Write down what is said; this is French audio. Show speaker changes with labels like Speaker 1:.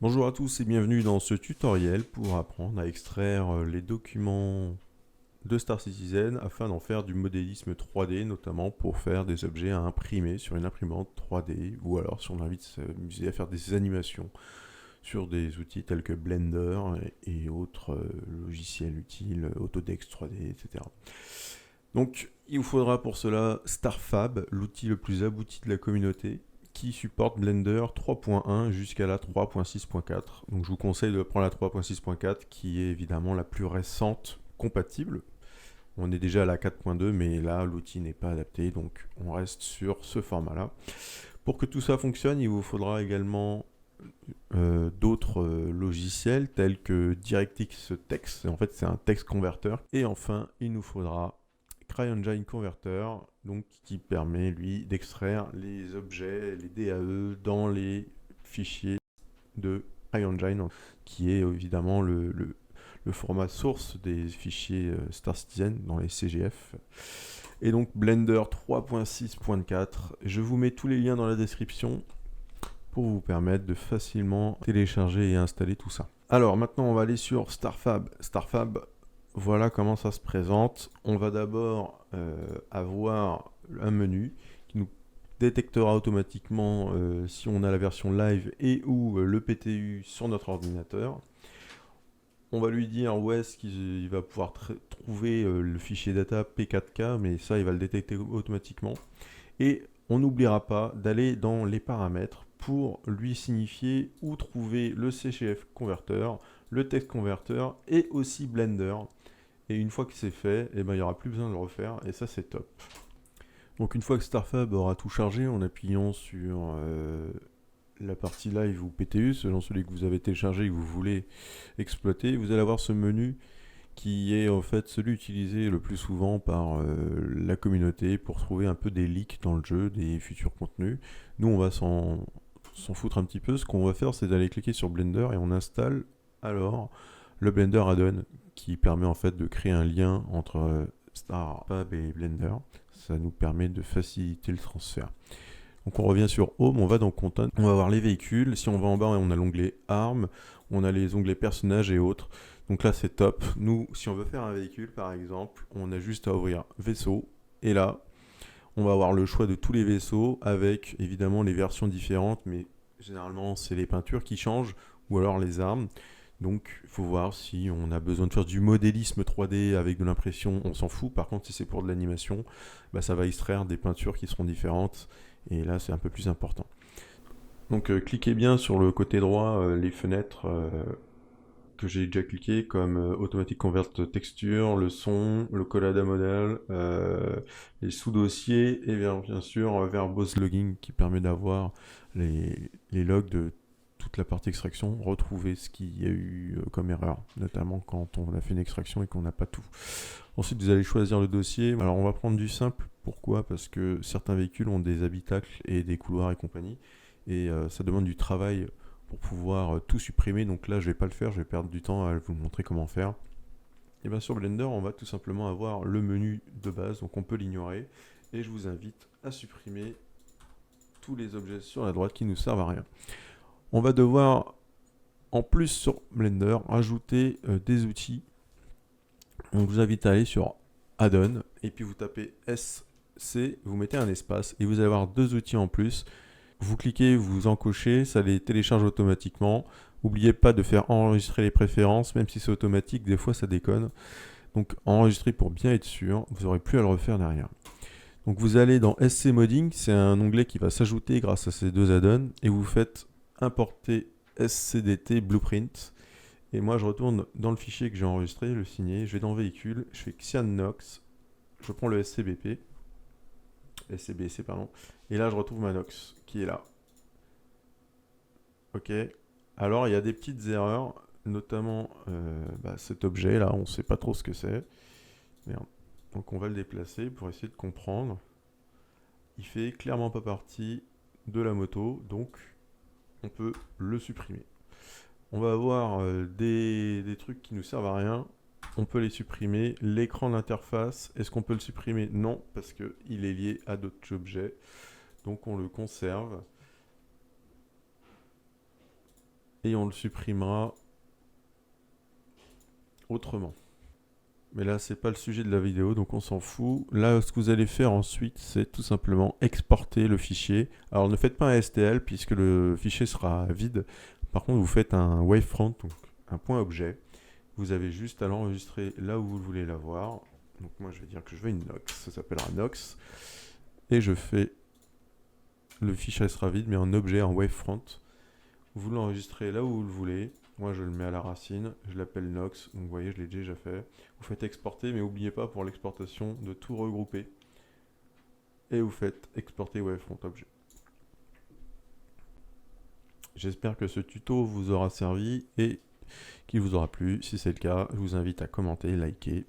Speaker 1: Bonjour à tous et bienvenue dans ce tutoriel pour apprendre à extraire les documents de Star Citizen afin d'en faire du modélisme 3D, notamment pour faire des objets à imprimer sur une imprimante 3D ou alors si on a envie de s'amuser à faire des animations sur des outils tels que Blender et autres logiciels utiles, Autodesk 3D, etc. Donc il vous faudra pour cela StarFab, l'outil le plus abouti de la communauté, qui supporte Blender 3.1 jusqu'à la 3.6.4. Donc je vous conseille de prendre la 3.6.4 qui est évidemment la plus récente compatible. On est déjà à la 4.2 mais là l'outil n'est pas adapté donc on reste sur ce format là. Pour que tout ça fonctionne, il vous faudra également d'autres logiciels tels que DirectX Text, en fait c'est un texte converteur. Et enfin il nous faudra CryEngine Converter, donc qui permet lui d'extraire les objets, les DAE dans les fichiers de CryEngine, qui est évidemment le format source des fichiers Star Citizen dans les CGF. Et donc Blender 3.6.4, je vous mets tous les liens dans la description pour vous permettre de facilement télécharger et installer tout ça. Alors maintenant on va aller sur StarFab. StarFab, voilà comment ça se présente. On va d'abord avoir un menu qui nous détectera automatiquement si on a la version live et ou le PTU sur notre ordinateur. On va lui dire où est-ce qu'il va pouvoir trouver le fichier data P4K, mais ça il va le détecter automatiquement. Et on n'oubliera pas d'aller dans les paramètres pour lui signifier où trouver le CGF converteur, le text converteur et aussi Blender. Et une fois que c'est fait, eh ben, il n'y aura plus besoin de le refaire et ça c'est top. Donc une fois que StarFab aura tout chargé, en appuyant sur la partie live ou PTU, selon celui que vous avez téléchargé et que vous voulez exploiter, vous allez avoir ce menu qui est en fait celui utilisé le plus souvent par la communauté pour trouver un peu des leaks dans le jeu, des futurs contenus. Nous on va s'en foutre un petit peu. Ce qu'on va faire, c'est d'aller cliquer sur Blender et on installe alors le Blender add-on qui permet en fait de créer un lien entre StarFab et Blender. Ça nous permet de faciliter le transfert. Donc on revient sur Home, on va dans Content, on va voir les véhicules. Si on va en bas, on a l'onglet Armes, on a les onglets Personnages et autres. Donc là c'est top. Nous, si on veut faire un véhicule par exemple, on a juste à ouvrir Vaisseau. Et là, on va avoir le choix de tous les vaisseaux avec évidemment les versions différentes, mais généralement c'est les peintures qui changent ou alors les armes. Donc il faut voir si on a besoin de faire du modélisme 3D avec de l'impression, on s'en fout. Par contre si c'est pour de l'animation, bah, ça va extraire des peintures qui seront différentes et là c'est un peu plus important. Donc cliquez bien sur le côté droit les fenêtres que j'ai déjà cliqué comme Automatic Convert Texture, le son, le Collada Model, les sous-dossiers et bien sûr Verbose Logging qui permet d'avoir les logs de toute la partie extraction, retrouver ce qu'il y a eu comme erreur, notamment quand on a fait une extraction et qu'on n'a pas tout. Ensuite, vous allez choisir le dossier. Alors, on va prendre du simple. Pourquoi? Parce que certains véhicules ont des habitacles et des couloirs et compagnie. Et ça demande du travail pour pouvoir tout supprimer. Donc là, je vais pas le faire. Je vais perdre du temps à vous montrer comment faire. Et bien sur Blender, on va tout simplement avoir le menu de base. Donc on peut l'ignorer. Et je vous invite à supprimer tous les objets sur la droite qui ne nous servent à rien. On va devoir, en plus sur Blender, ajouter des outils. On vous invite à aller sur Add-on et puis vous tapez SC, vous mettez un espace et vous allez avoir deux outils en plus. Vous cliquez, vous encochez, ça les télécharge automatiquement. N'oubliez pas de faire enregistrer les préférences, même si c'est automatique, des fois ça déconne. Donc enregistrer pour bien être sûr, vous n'aurez plus à le refaire derrière. Donc vous allez dans SC Modding, c'est un onglet qui va s'ajouter grâce à ces deux add-ons et vous faites importer SCDT Blueprint. Et moi je retourne dans le fichier que j'ai enregistré, le signé, je vais dans véhicule, je fais Cyanox, je prends le SCBC pardon, et là je retrouve ma Nox qui est là. Ok, alors il y a des petites erreurs, notamment cet objet là, on ne sait pas trop ce que c'est. Merde. Donc on va le déplacer pour essayer de comprendre. Il fait clairement pas partie de la moto, donc on peut le supprimer. On va avoir des trucs qui nous servent à rien. On peut les supprimer. L'écran d'interface, est-ce qu'on peut le supprimer? Non, parce qu'il est lié à d'autres objets. Donc on le conserve. et on le supprimera autrement. Mais là, c'est pas le sujet de la vidéo, donc on s'en fout. Là, ce que vous allez faire ensuite, c'est tout simplement exporter le fichier. Alors, ne faites pas un STL puisque le fichier sera vide. Par contre, vous faites un wavefront, donc un point objet. Vous avez juste à l'enregistrer là où vous voulez l'avoir. Donc moi, je vais dire que je veux une Nox. Ça s'appellera Nox. Et je fais... Le fichier sera vide, mais en objet, en wavefront. Vous l'enregistrez là où vous le voulez. Moi, je le mets à la racine. Je l'appelle Nox. Donc, vous voyez, je l'ai déjà fait. Vous faites exporter, mais n'oubliez pas pour l'exportation de tout regrouper. Et vous faites exporter wavefront objet. J'espère que ce tuto vous aura servi et qu'il vous aura plu. Si c'est le cas, je vous invite à commenter, liker